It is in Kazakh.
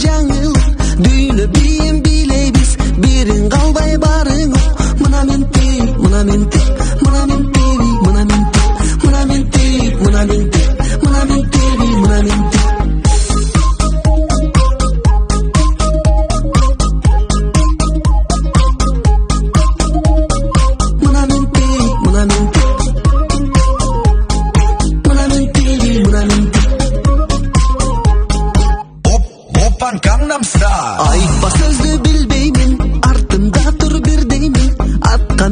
жаңыл дүйнө бийин билейбиз бирин калбай барың мына мен тек мына мен тек мына мен теби мына мен тек мына мен тек мына мен тек мына мен теби мына мен тек мына мен тек мына мен тек мына мен теби мына мен тек Оппан Gangnam Style. Айтпа сөздү билбеймин артымда тур бир деймин атка